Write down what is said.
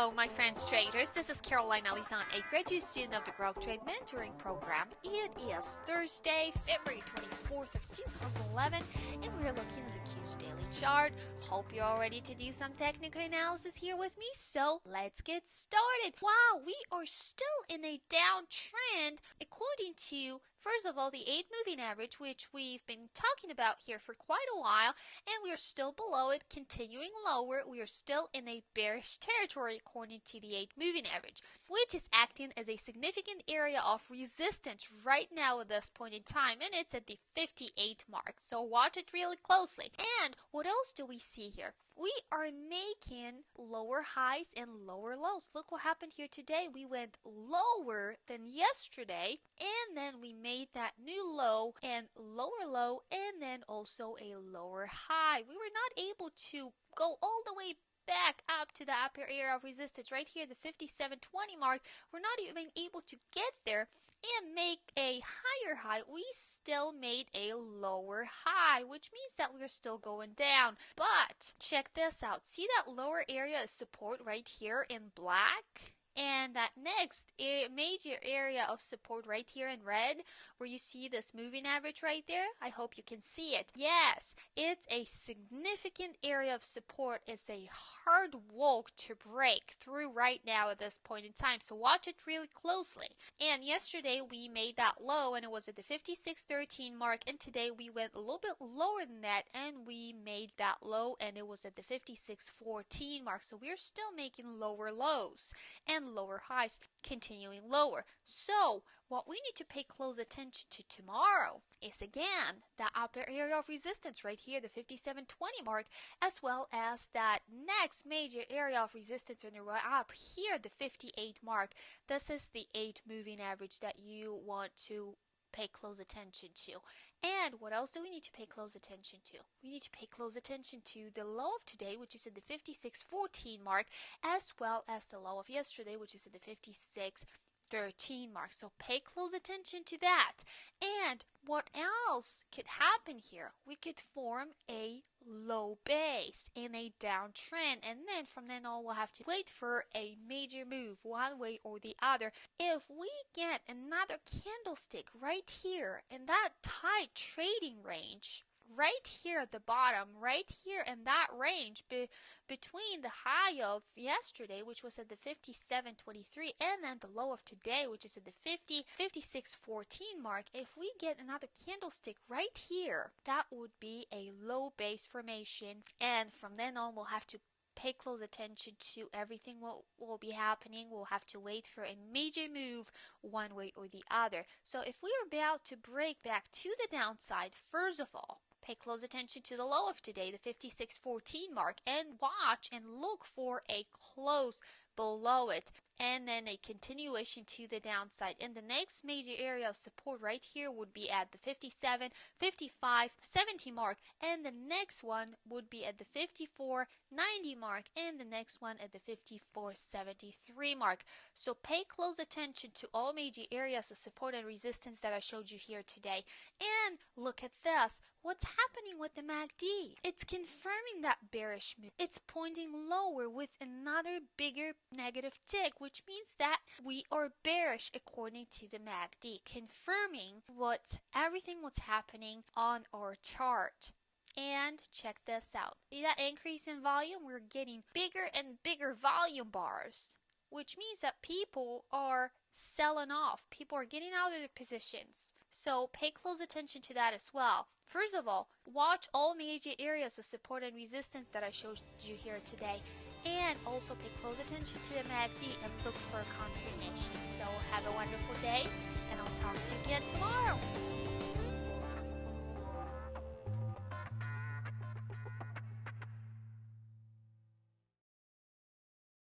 Hello, my friends traders. This is Caroline Alizan, a graduate student of the Grok Trade Mentoring Program. It is Thursday, February 24th of 2011, and we're looking at the Q's daily chart. Hope you're all ready to do some technical analysis here with me, so let's get started. Wow, we are still in a downtrend according to, first of all, the 8 moving average, which we've been talking about here for quite a while, and we are still below it, continuing lower. We are still in a bearish territory according to the 8 moving average, which is acting as a significant area of resistance right now at this point in time, and it's at the 58 mark. So watch it really closely. And what else do we see here? We are making lower highs and lower lows. Look what happened here today. We went lower than yesterday, and then we made that new low and lower low, and then also a lower high. We were not able to go all the way back up to the upper area of resistance right here, the 57.20 mark. We're not even able to get there and make a higher high. We still made a lower high, which means that we're still going down. But check this out. See that lower area of support right here in black? And that next major area of support right here in red, where you see this moving average right there, I hope you can see it. Yes, it's a significant area of support. It's a hard wall to break through right now at this point in time. So watch it really closely. And yesterday we made that low and it was at the 56.13 mark. And today we went a little bit lower than that and we made that low and it was at the 56.14 mark. So we're still making lower lows and lower highs, continuing lower. So what we need to pay close attention to tomorrow is again the upper area of resistance right here, the 57.20 mark, as well as that next major area of resistance on the way up here, the 58 mark. This is the 8 moving average that you want to pay close attention to. And what else do we need to pay close attention to? We need to pay close attention to the low of today, which is at the 56.14 mark, as well as the low of yesterday, which is at the 56.13 mark. So pay close attention to that. And what else could happen here? We could form a low base in a downtrend, and then from then on we'll have to wait for a major move one way or the other. If we get another candlestick right here in that tight trading range, right here at the bottom, right here in that range between the high of yesterday, which was at the 57.23, and then the low of today, which is at the 56.14 mark, if we get another candlestick right here, that would be a low base formation, and from then on we'll have to pay close attention to everything what will be happening. We'll have to wait for a major move one way or the other. So if we are about to break back to the downside, first of all, pay close attention to the low of today, the 56.14 mark, and watch and look for a close below it, and then a continuation to the downside. And the next major area of support right here would be at the 57, 55, 70 mark, and the next one would be at the 54, 90 mark, and the next one at the 54, 73 mark. So pay close attention to all major areas of support and resistance that I showed you here today. And look at this. What's happening with the MACD? It's confirming that bearish move. It's pointing lower with another bigger negative tick, which means that we are bearish according to the MACD, confirming everything what's happening on our chart. And check this out. See that increase in volume? We're getting bigger and bigger volume bars, which means that people are selling off. People are getting out of their positions. So pay close attention to that as well. First of all, watch all major areas of support and resistance that I showed you here today. And also pay close attention to the MACD and look for confirmation. So have a wonderful day, and I'll talk to you again tomorrow.